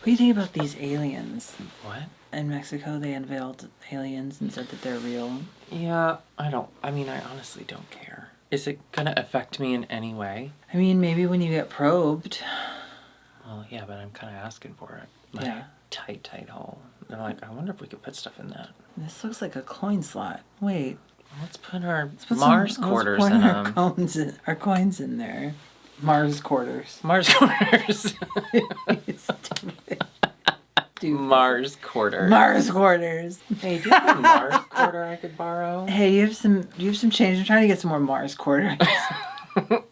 What do you think about these aliens? What? In Mexico, they unveiled aliens and said that they're real. Yeah, I honestly don't care. Is it gonna affect me in any way? I mean, maybe when you get probed. Well, yeah, but I'm kind of asking for it. Like, Yeah. tight hole. They're like, I wonder if we could put stuff in that. This looks like a coin slot. Wait. Let's put our Let's put Mars some, quarters let's in put them. our coins in there. Mars quarters. Mars quarters. Stupid. Mars quarters. Mars quarters. Hey, do you have a Mars quarter I could borrow? Hey, you have some change? I'm trying to get some more Mars quarters.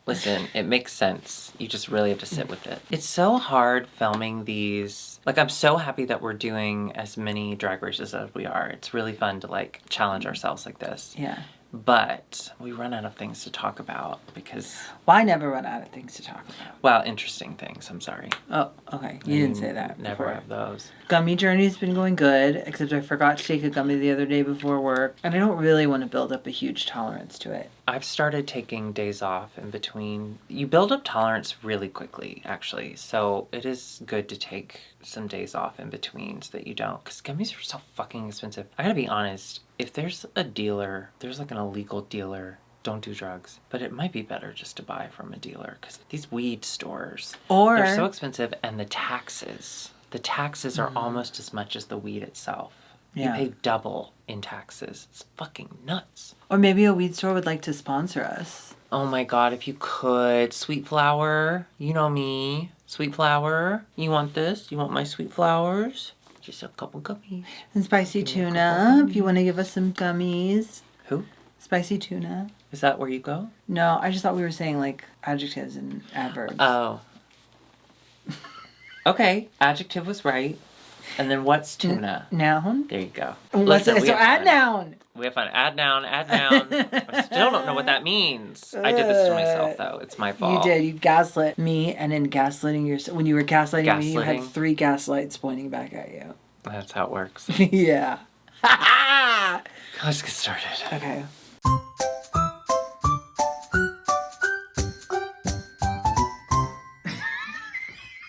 Listen, it makes sense. You just really have to sit with it. It's so hard filming these. Like, I'm so happy that we're doing as many drag races as we are. It's really fun to, like, challenge ourselves like this. Yeah. But we run out of things to talk about because... Well, I never run out of things to talk about. Well, interesting things. I'm sorry. Oh, okay. You didn't say that Never before. have those. Gummy journey's been going good, except I forgot to take a gummy the other day before work, and I don't really want to build up a huge tolerance to it. I've started taking days off in between. You build up tolerance really quickly, actually. So it is good to take some days off in between so that you don't. Because gummies are so fucking expensive. I gotta be honest. If there's a dealer, there's like an illegal dealer, don't do drugs. But it might be better just to buy from a dealer. Because these weed stores, they're so expensive. And the taxes are almost as much as the weed itself. Yeah. You pay double in taxes. It's fucking nuts. Or maybe a weed store would like to sponsor us. Oh my God, if you could. Sweet Flower, you know me. Sweet Flower, you want this? You want my Sweet Flowers? Just a couple gummies. And Spicy Tuna, if you want to give us some gummies. Who? Spicy Tuna. Is that where you go? No, I just thought we were saying like adjectives and adverbs. Oh. Okay, adjective was right. And then what's tuna? Noun. There you go. So add noun. We have fun. Add noun, add noun. I still don't know what that means. I did this to myself, though. It's my fault. You did. You gaslit me, and in gaslighting yourself, when you were gaslighting me, you had 3 gaslights pointing back at you. That's how it works. Yeah. Let's get started. Okay.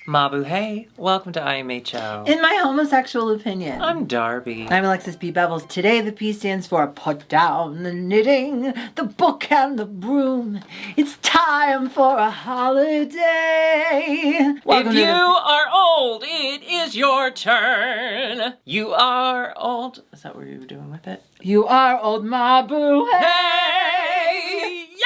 Mabu, hey, welcome to IMHO. In my homosexual opinion. I'm Darby. I'm Alexis P. Bevels. Today the P stands for put down the knitting, the book and the broom. It's time for a holiday. Welcome if you are old, it is your turn. You are old. Is that where you were doing with it? You are old, Mabu. Hey! Yeah!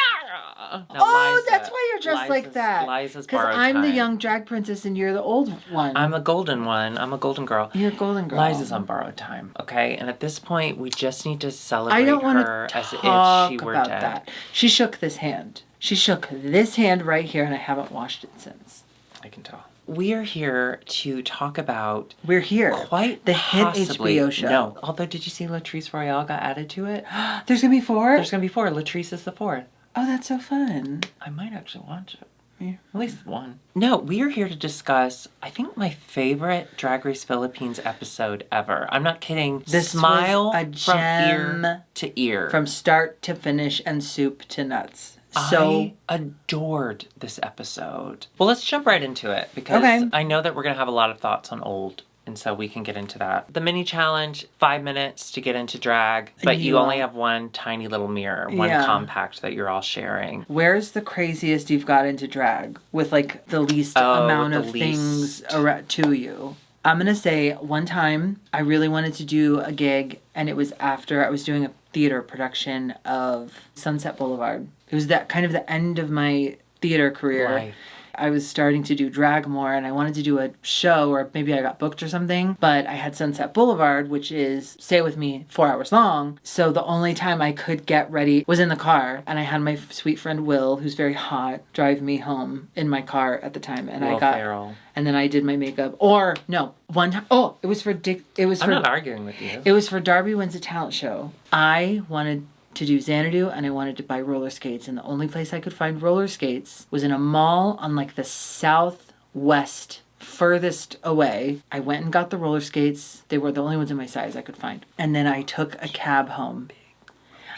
Now, that's why you're dressed like that. Liza's borrowed Because I'm time. the young drag princess and you're the old one. I'm a golden one. I'm a golden girl. You're a golden girl. Liza's on borrowed time, okay? And at this point, we just need to celebrate I don't her want as to if talk she were about dead. that. She shook this hand. She shook this hand right here, and I haven't washed it since. I can tell. We are here to talk about... We're here. Quite the possibly, hit HBO show. No. Although, did you see Latrice Royale got added to it? There's going to be 4? There's going to be 4. Latrice is the 4th. Oh, that's so fun. I might actually watch it. Yeah. At least one. No, we are here to discuss, I think, my favorite Drag Race Philippines episode ever. I'm not kidding. This Smile was a from gem ear to ear. From start to finish and soup to nuts. So I adored this episode. Well, let's jump right into it because I know that we're going to have a lot of thoughts on old. And so we can get into that. The mini challenge, 5 minutes to get into drag, but you only have one tiny little mirror, one compact that you're all sharing. Where's the craziest you've got into drag with like the least amount of things to you? I'm going to say one time I really wanted to do a gig and it was after I was doing a theater production of Sunset Boulevard. It was that kind of the end of my theater career. Life. I was starting to do drag more and I wanted to do a show or maybe I got booked or something, but I had Sunset Boulevard, which is, stay with me, 4 hours long. So the only time I could get ready was in the car and I had my sweet friend Will, who's very hot, drive me home in my car at the time. And Will Ferrell. And then I did my makeup. Or, no, one time, it was for I'm not arguing with you. It was for Darby Wins a Talent Show. I wanted to do Xanadu and I wanted to buy roller skates and the only place I could find roller skates was in a mall on like the southwest furthest away. I went and got the roller skates. They were the only ones in my size I could find. And then I took a cab home.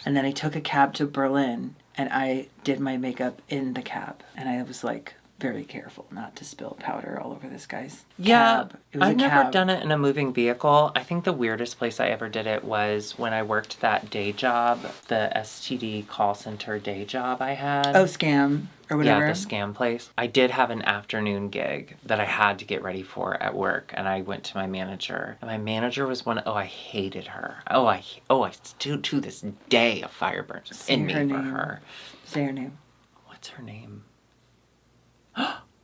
And then I took a cab to Berlin and I did my makeup in the cab. And I was like very careful not to spill powder all over this guy's Yeah, cab. It was I've a never cab. done it in a moving vehicle. I think the weirdest place I ever did it was when I worked that day job, the STD call center day job I had. Oh, scam or whatever. Yeah, the scam place. I did have an afternoon gig that I had to get ready for at work, and I went to my manager. And my manager was I hated her. I still to this day a fire burns in me for her. Say her name. What's her name?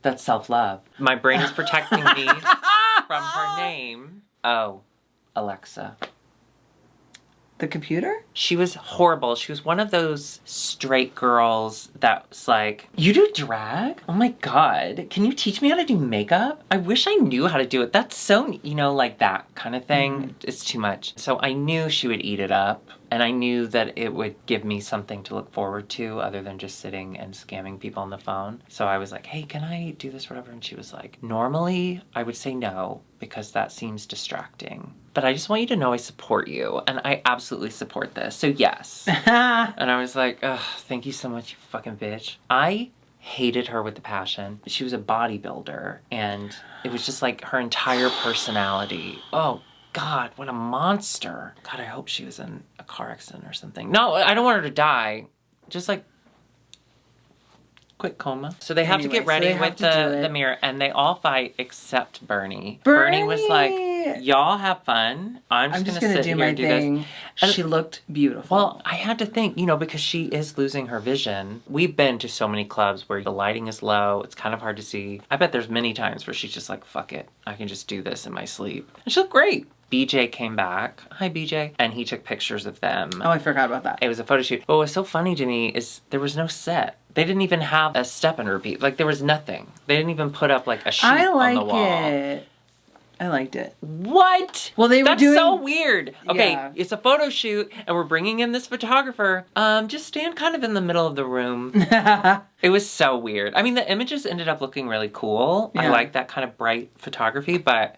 That's self-love. My brain is protecting me from her name. Oh, Alexa. The computer? She was horrible. She was one of those straight girls that's like, you do drag? Oh my God. Can you teach me how to do makeup? I wish I knew how to do it. That's so, like that kind of thing. Mm-hmm. It's too much. So I knew she would eat it up. And I knew that it would give me something to look forward to other than just sitting and scamming people on the phone. So I was like, hey, can I do this, whatever? And she was like, normally I would say no because that seems distracting. But I just want you to know I support you. And I absolutely support this. So yes. And I was like, ugh, thank you so much, you fucking bitch. I hated her with a passion. She was a bodybuilder. And it was just like her entire personality. Oh, God, what a monster. God, I hope she was in a car accident or something. No, I don't want her to die. Just like, quick coma. So they have to get ready with the mirror, and they all fight except Bernie. Bernie was like, y'all have fun. I'm just going to sit here and do thing. This. She looked beautiful. Well, I had to think, because she is losing her vision. We've been to so many clubs where the lighting is low. It's kind of hard to see. I bet there's many times where she's just like, fuck it. I can just do this in my sleep. And she looked great. BJ came back. Hi, BJ. And he took pictures of them. Oh, I forgot about that. It was a photo shoot. But what was so funny to me is there was no set. They didn't even have a step and repeat. Like, there was nothing. They didn't even put up, like, a sheet on the wall. I liked it. What? Well, they were doing... That's so weird. Okay, yeah. It's a photo shoot, and we're bringing in this photographer. Just stand kind of in the middle of the room. It was so weird. I mean, the images ended up looking really cool. Yeah. I like that kind of bright photography, but...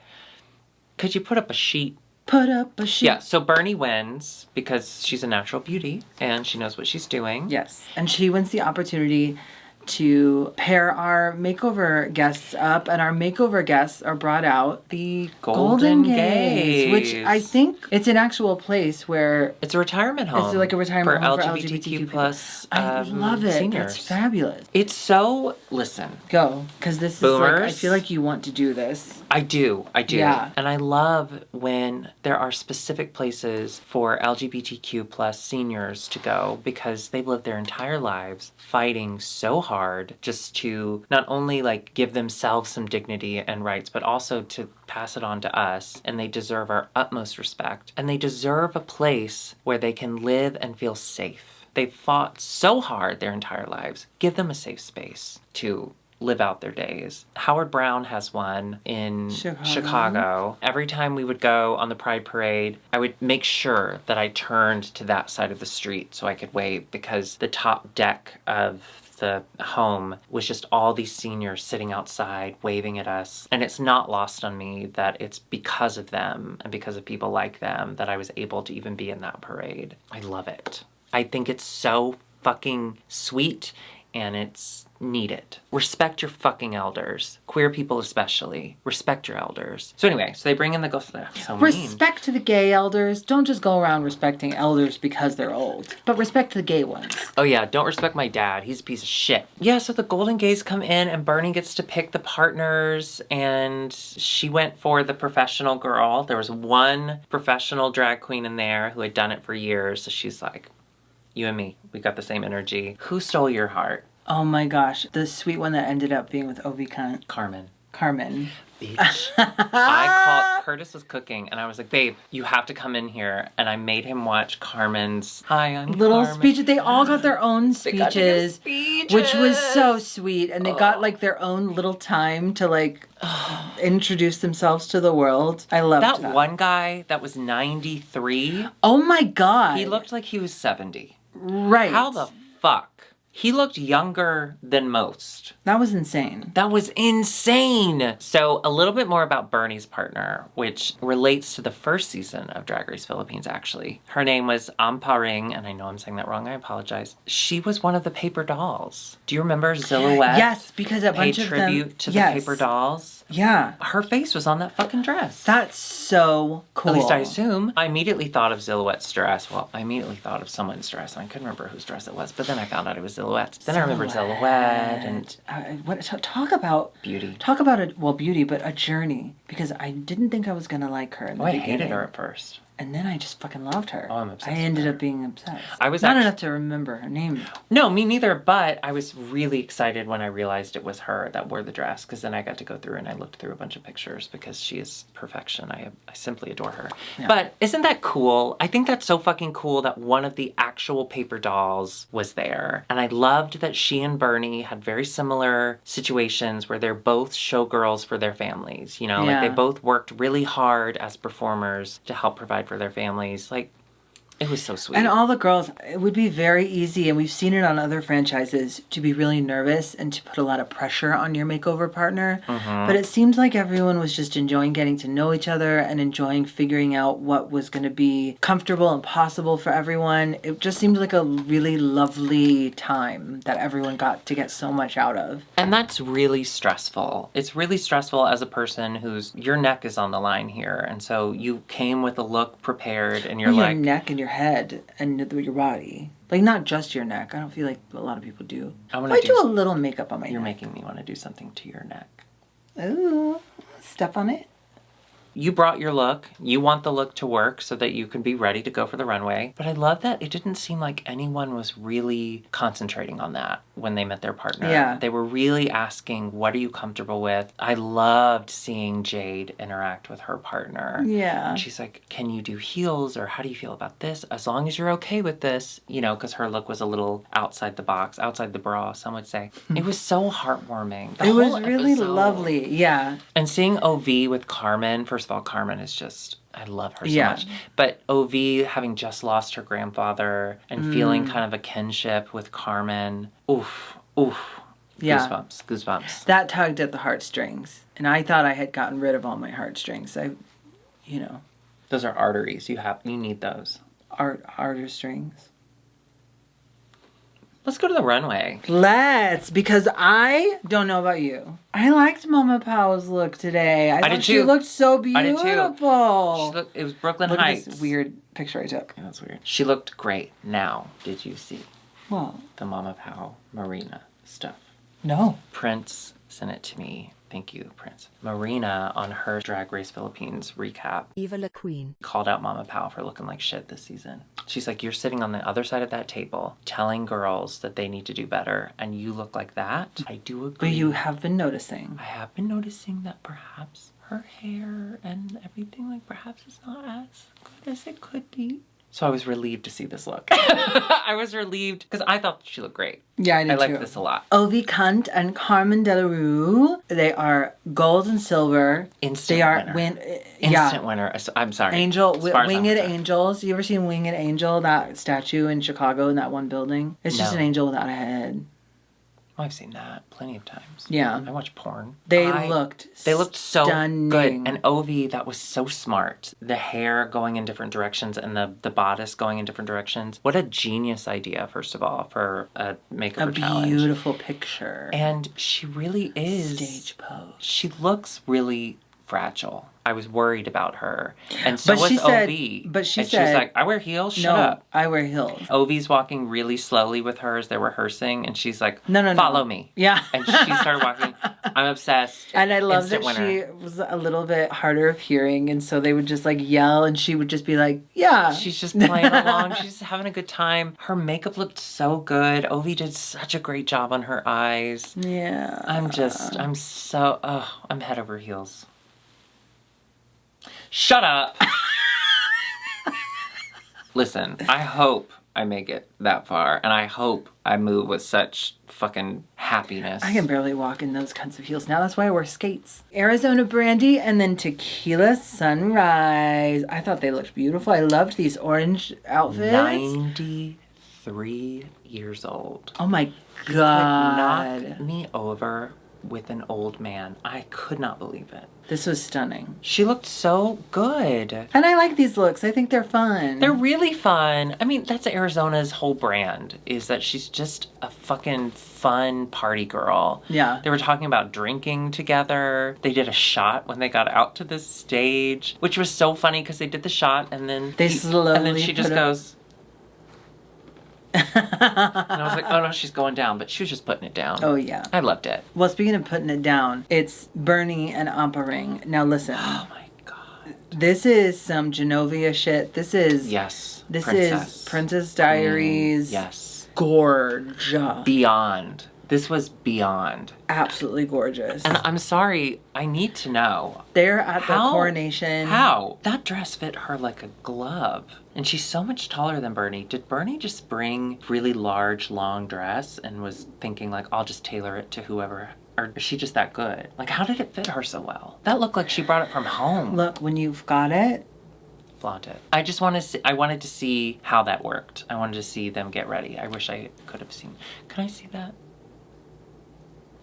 could you put up a sheet? Put up a sheet. Yeah, so Bernie wins because she's a natural beauty and she knows what she's doing. Yes, and she wins the opportunity to pair our makeover guests up, and our makeover guests are brought out the Golden Gaze, which I think it's an actual place where... it's a retirement home. It's like a retirement home for LGBTQ plus I love it. Seniors. It's fabulous. It's so... listen. Go, because this Boomers, is like... I feel like you want to do this. I do. Yeah. And I love when there are specific places for LGBTQ plus seniors to go because they've lived their entire lives fighting so hard just to not only like give themselves some dignity and rights, but also to pass it on to us. And they deserve our utmost respect. And they deserve a place where they can live and feel safe. They've fought so hard their entire lives. Give them a safe space to live out their days. Howard Brown has one in Chicago. Every time we would go on the Pride Parade, I would make sure that I turned to that side of the street so I could wave because the top deck of the home was just all these seniors sitting outside waving at us. And it's not lost on me that it's because of them and because of people like them that I was able to even be in that parade. I love it. I think it's so fucking sweet and it's needed. Respect your fucking elders. Queer people especially. Respect your elders. So anyway, so they bring in the so respect to the gay elders. Don't just go around respecting elders because they're old, but respect the gay ones. Oh yeah, don't respect my dad. He's a piece of shit. Yeah, so the Golden Gays come in and Bernie gets to pick the partners and she went for the professional girl. There was one professional drag queen in there who had done it for years. So she's like, you and me, we got the same energy. Who stole your heart? Oh my gosh, the sweet one that ended up being with Ovi Cunt. Carmen. Bitch. I called, Curtis was cooking, and I was like, babe, you have to come in here. And I made him watch Carmen's little speeches. They all got their own speeches, which was so sweet. And they got like their own little time to like introduce themselves to the world. I loved that. That one guy that was 93. Oh my God. He looked like he was 70. Right. How the fuck He looked younger than most. That was insane. That was insane. So a little bit more about Bernie's partner, which relates to the first season of Drag Race Philippines, actually. Her name was Amparing, and I know I'm saying that wrong. I apologize. She was one of the paper dolls. Do you remember Silhouette? Yes, because a bunch paid of tribute them, to the paper dolls. Yeah. Her face was on that fucking dress. That's so cool. At least I assume. I immediately thought of Silhouette's dress. Well, I immediately thought of someone's dress, and I couldn't remember whose dress it was. But then I found out it was Silhouette's. Then I remembered Silhouette and talk about beauty. Talk about beauty, but a journey. Because I didn't think I was gonna like her in the beginning. I hated her at first. And then I just fucking loved her. Oh, I'm obsessed. I ended up being obsessed. I was not enough to remember her name. No, me neither. But I was really excited when I realized it was her that wore the dress, because then I got to go through and I looked through a bunch of pictures because she is perfection. I simply adore her. Yeah. But isn't that cool? I think that's so fucking cool that one of the actual paper dolls was there, and I loved that she and Bernie had very similar situations where they're both showgirls for their families. You know, like they both worked really hard as performers to help provide for their families. Like, it was so sweet. And all the girls, it would be very easy, and we've seen it on other franchises, to be really nervous and to put a lot of pressure on your makeover partner. Mm-hmm. But it seemed like everyone was just enjoying getting to know each other and enjoying figuring out what was going to be comfortable and possible for everyone. It just seemed like a really lovely time that everyone got to get so much out of. And that's really stressful. It's really stressful as a person your neck is on the line here. And so you came with a look prepared, and you're like... Your neck and your head and your body. Like, not just your neck. I don't feel like a lot of people do. I do a little makeup on my neck. You're making me want to do something to your neck. Ooh, step on it. You brought your look. You want the look to work so that you can be ready to go for the runway. But I love that it didn't seem like anyone was really concentrating on that when they met their partner. Yeah. They were really asking, what are you comfortable with? I loved seeing Jade interact with her partner. Yeah. And she's like, can you do heels, or how do you feel about this? As long as you're okay with this, you know, because her look was a little outside the box, outside the bra, some would say. It was so heartwarming. It was really lovely. Yeah. And seeing OV with Carmen, first of all, Carmen is just, I love her so much. But OV having just lost her grandfather and feeling kind of a kinship with Carmen, oof. Yeah. Goosebumps. That tugged at the heartstrings. And I thought I had gotten rid of all my heartstrings. Those are arteries. You need those. Artery strings. Let's go to the runway. Because I don't know about you. I liked Mama Powell's look today. I thought she looked so beautiful. I did too. It was Brooklyn Heights. Look at this weird picture I took. Yeah, that's weird. She looked great. Now, did you see Well, the Mama Powell Marina stuff? No. Prince sent it to me. Thank you, Prince. Marina, on her Drag Race Philippines recap, Eva La Queen called out Mama Powell for looking like shit this season. She's like, you're sitting on the other side of that table telling girls that they need to do better, and you look like that. I do agree. But you have been noticing. I have been noticing that perhaps her hair and everything, like, perhaps it's not as good as it could be. So I was relieved to see this look. I was relieved because I thought she looked great. Yeah, I did too. I liked this a lot. Ovi Kunt and Carmen Delarue. They are gold and silver. Instant winner. I'm sorry. Winged Angels. You ever seen Winged Angel, that statue in Chicago in that one building? It's just an angel without a head. I've seen that plenty of times. Yeah. I watch porn. They looked so stunning. good. And Ovi, that was so smart. The hair going in different directions and the bodice going in different directions. What a genius idea, first of all, for a makeover challenge. A beautiful picture. And she really is. Stage pose. She looks really fragile. I was worried about her. And so was Ovi. But she said... she's like, I wear heels? Shut up. I wear heels. Ovi's walking really slowly with her as they're rehearsing, and she's like, No. Follow me. Yeah. And she started walking. I'm obsessed. And I love that she was a little bit harder of hearing, and so they would just like yell, and she would just be like, yeah. She's just playing along. She's having a good time. Her makeup looked so good. Ovi did such a great job on her eyes. Yeah. I'm head over heels. Shut up. Listen, I hope I make it that far, and I hope I move with such fucking happiness. I can barely walk in those kinds of heels now. That's why I wear skates. Arizona Brandy and then Tequila Sunrise. I thought they looked beautiful. I loved these orange outfits. 3 years old. Oh my Could God. knock me over with an old man. I could not believe it. This was stunning. She looked so good. And I like these looks. I think they're fun. They're really fun. I mean, that's Arizona's whole brand, is that she's just a fucking fun party girl. Yeah. They were talking about drinking together. They did a shot when they got out to the stage, which was so funny because they did the shot and then They and then slowly she just put goes. And I was like, oh no, she's going down, but she was just putting it down. Oh, yeah. I loved it. Well, speaking of putting it down, it's Bernie and Ampa Ring. Now listen, Oh my God. this is some Genovia shit. This is Yes. This Princess. is Princess Diaries. Yes. Gorgeous. Beyond. This was beyond. Absolutely gorgeous. And I'm sorry, I need to know. They're at How? the coronation. How? That dress fit her like a glove. And she's so much taller than Bernie. Did Bernie just bring really large, long dress and was thinking like, I'll just tailor it to whoever? Or is she just that good? Like, how did it fit her so well? That looked like she brought it from home. Look, when you've got it, Flaunt it. I just want to see, I wanted to see how that worked. I wanted to see them get ready. I wish I could have seen. Can I see that?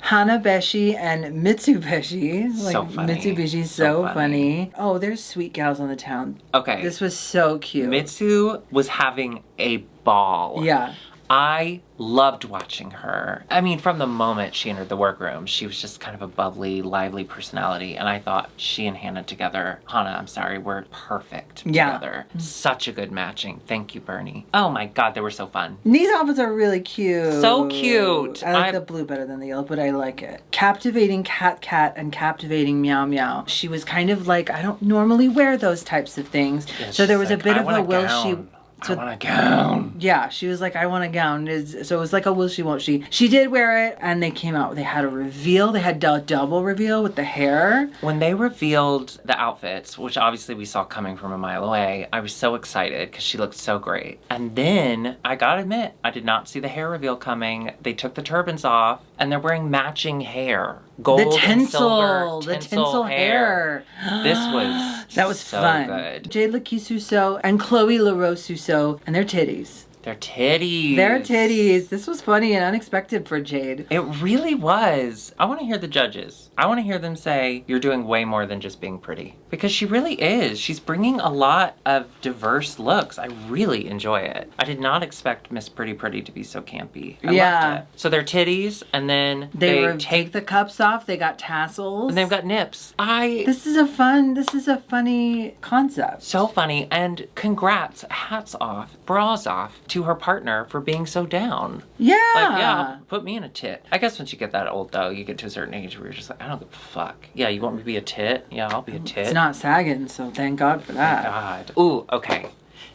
Hanabeshi and Mitsubishi. Like, So funny. Mitsubishi's So so funny. funny. Oh, there's sweet gals on the town. Okay. This was so cute. Mitsu was having a ball. Yeah. I loved watching her. I mean, from the moment she entered the workroom, she was just kind of a bubbly, lively personality. And I thought she and Hannah together, Hannah, I'm sorry, were perfect Yeah. together. Such a good matching. Thank you, Bernie. Oh my God, they were so fun. These outfits are really cute. So cute. I like I- the blue better than the yellow, but I like it. Captivating Cat and captivating Meow Meow. She was kind of like, I don't normally wear those types of things. Yeah, So there she's was a like, bit "I of want a will gown. she. I want a gown. Yeah, she was like, I want a gown. So it was like a will she, won't she. She did wear it, and they came out. They had a reveal. They had a double reveal with the hair. When they revealed the outfits, which obviously we saw coming from a mile away, I was so excited because she looked so great. And then, I gotta admit, I did not see the hair reveal coming. They took the turbans off, and they're wearing matching hair. Gold The and silver the tinsel hair. This was That was so fun. good. Jade Lakisuso and Chloe LaRose-Suso and their titties. Their titties. Their titties. This was funny and unexpected for Jade. It really was. I want to hear the judges. I want to hear them say, you're doing way more than just being pretty. Because she really is. She's bringing a lot of diverse looks. I really enjoy it. I did not expect Miss Pretty Pretty to be so campy. I Yeah. loved it. So they're titties, and then They they take the cups off. They got tassels. and they've got nips. This is a funny concept. So funny, and congrats, hats off, bras off to her partner for being so down. Yeah. Like, yeah, put me in a tit. I guess once you get that old, though, you get to a certain age where you're just like, I don't give a fuck. Yeah, you want me to be a tit? Yeah, I'll be a tit. It's not sagging, so thank God for that. God. Ooh, okay.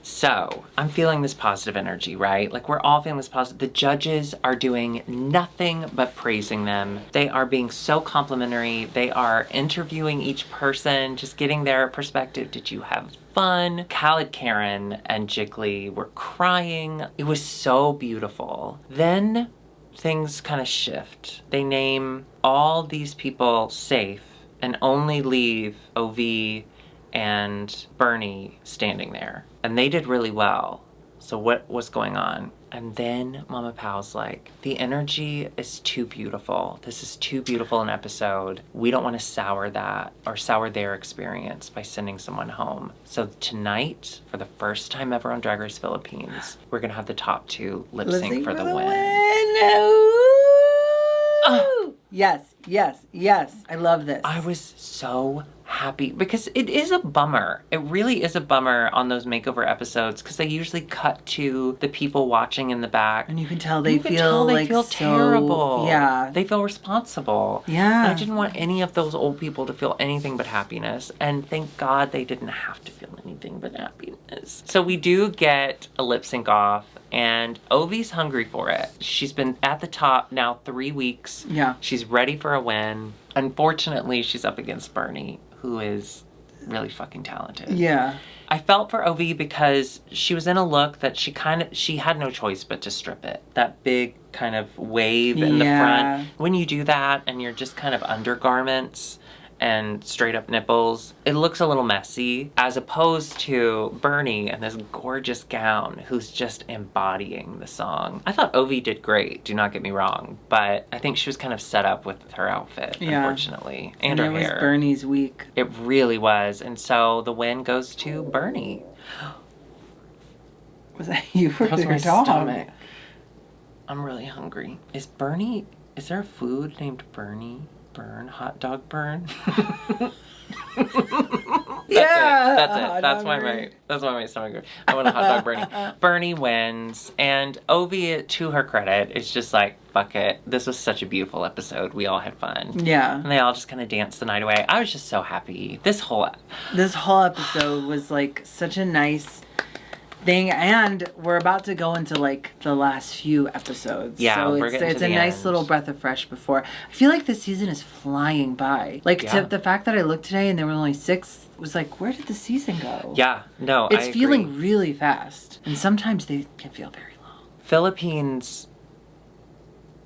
So, I'm feeling this positive energy, right? Like, we're all feeling this positive. The judges are doing nothing but praising them. They are being so complimentary. They are interviewing each person, just getting their perspective. Did you have fun? Khaled, Karen, and Jiggly were crying. It was so beautiful. Then, things kind of shift. They name all these people safe and only leave OV and Bernie standing there. And they did really well. So what was going on? And then Mama Powell's like, the energy is too beautiful. This is too beautiful an episode. We don't want to sour that or sour their experience by sending someone home. So tonight, for the first time ever on Drag Race Philippines, we're going to have the top two lip sync for the win. Ooh. Yes. I love this. I was so happy because it is a bummer. It really is a bummer on those makeover episodes because they usually cut to the people watching in the back. And you can tell they You can feel tell they like feel so- terrible. Yeah. They feel responsible. Yeah. And I didn't want any of those old people to feel anything but happiness. And thank God they didn't have to feel anything but happiness. So we do get a lip sync off. And Ovi's hungry for it. She's been at the top now 3 weeks. Yeah. She's ready for a win. Unfortunately, she's up against Bernie, who is really fucking talented. Yeah. I felt for Ovi because she was in a look that she had no choice but to strip it. That big kind of wave in the Yeah. front. When you do that and you're just kind of undergarments and straight up nipples. It looks a little messy as opposed to Bernie in this gorgeous gown who's just embodying the song. I thought Ovi did great, do not get me wrong, but I think she was kind of set up with her outfit, unfortunately, and her it hair. was Bernie's week. It really was, and so the win goes to Bernie. Was that you or How's your my dog? stomach? I'm really hungry. Is there a food named Bernie? Burn? Hot dog burn? That's it. That's why my stomach hurts. I want a hot dog Bernie. Bernie wins, and Ovi, to her credit, is just like, fuck it. This was such a beautiful episode. We all had fun. Yeah. And they all just kind of danced the night away. I was just so happy. This whole episode was like such a nice thing, and we're about to go into like the last few episodes. Yeah, so we're getting it's to a the nice end. little breath of fresh before. I feel like this season is flying by. Like the fact that I looked today and there were only 6 was like, where did the season go? Yeah, no, It's I feeling agree. really fast, and sometimes they can feel very long. Philippines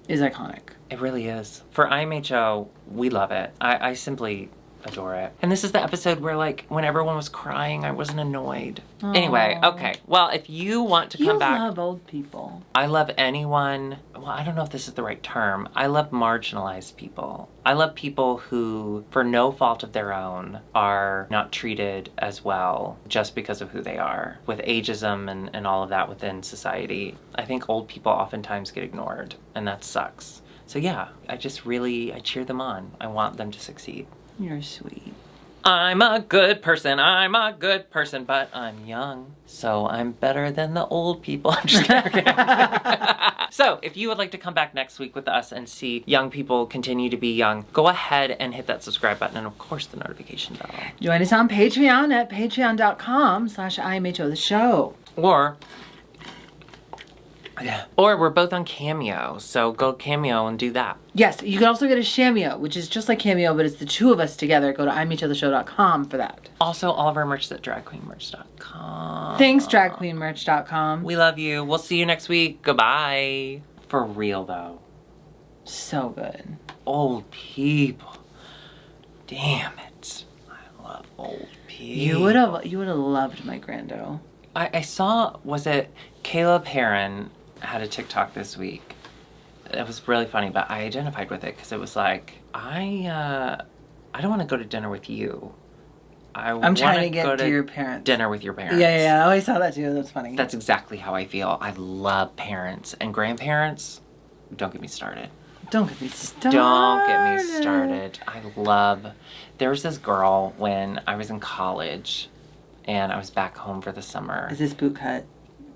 Is iconic. It really is. For IMHO, we love it. I simply adore it. And this is the episode where, like, when everyone was crying, I wasn't annoyed. Aww. Anyway, okay. Well, if you want to come back... You love old people. I love anyone... Well, I don't know if this is the right term. I love marginalized people. I love people who, for no fault of their own, are not treated as well just because of who they are. With ageism and all of that within society, I think old people oftentimes get ignored, and that sucks. So yeah, I cheer them on. I want them to succeed. You're sweet. I'm a good person, but I'm young, so I'm better than the old people. I'm just kidding. So, if you would like to come back next week with us and see young people continue to be young, go ahead and hit that subscribe button and, of course, the notification bell. Join us on Patreon at patreon.com/IMHO the show. Or we're both on Cameo, so go Cameo and do that. Yes, you can also get a Shameo, which is just like Cameo, but it's the two of us together. Go to IMHOtheshow.com for that. Also, all of our merch is at dragqueenmerch.com. Thanks, dragqueenmerch.com. We love you. We'll see you next week. Goodbye. For real, though. So good. Old people. Damn it. I love old people. You would have loved my Grando. I saw, was it Caleb Heron had a TikTok this week. It was really funny, but I identified with it because it was like, I don't want to go to dinner with you. I'm trying to get to your parents. Dinner with your parents. Yeah. I saw that too. That's funny. That's exactly how I feel. I love parents and grandparents. Don't get me started. Don't get me started. Don't get me started. There was this girl when I was in college and I was back home for the summer. Is this bootcut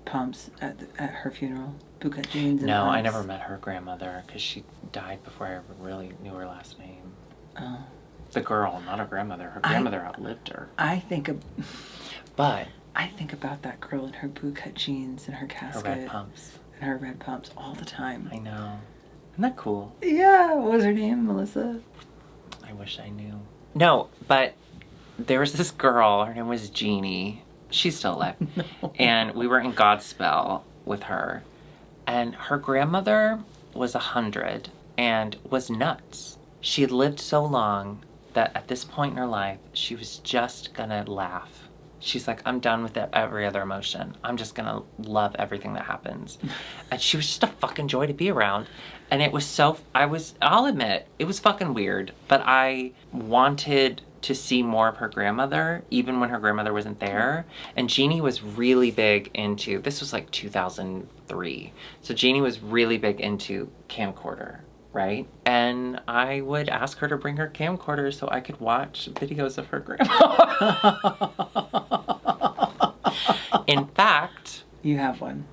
pumps at her funeral? Bootcut jeans and No, pumps? I never met her grandmother because she died before I ever really knew her last name. Oh. The girl, not her grandmother. Her grandmother outlived her. I think But about that girl in her bootcut jeans and her casket. her red pumps. And her red pumps all the time. I know. Isn't that cool? Yeah. What was her name? Melissa? I wish I knew. No, but there was this girl. Her name was Jeannie. She's still alive. No. And we were in Godspell with her. And her grandmother was 100 and was nuts. She had lived so long that at this point in her life, she was just gonna laugh. She's like, I'm done with every other emotion. I'm just gonna love everything that happens. And she was just a fucking joy to be around. And it was I'll admit, it was fucking weird, but I wanted to see more of her grandmother, even when her grandmother wasn't there. And Jeannie was really big into, this was like 2003. So Jeannie was really big into camcorder, right? And I would ask her to bring her camcorder so I could watch videos of her grandma. In fact, You have one.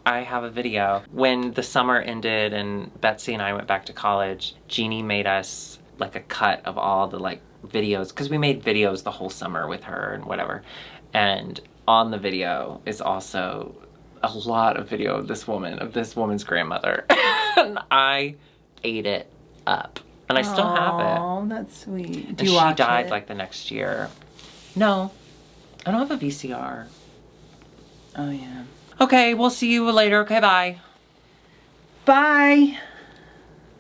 I have a video. When the summer ended and Betsy and I went back to college, Jeannie made us like a cut of all the like videos, because we made videos the whole summer with her and whatever. And on the video is also a lot of video of this woman's grandmother. And I ate it up. And I still have it. Oh, that's sweet. And Do you she watch died it? like the next year. No, I don't have a VCR. Oh, yeah. Okay, we'll see you later. Okay, bye. Bye.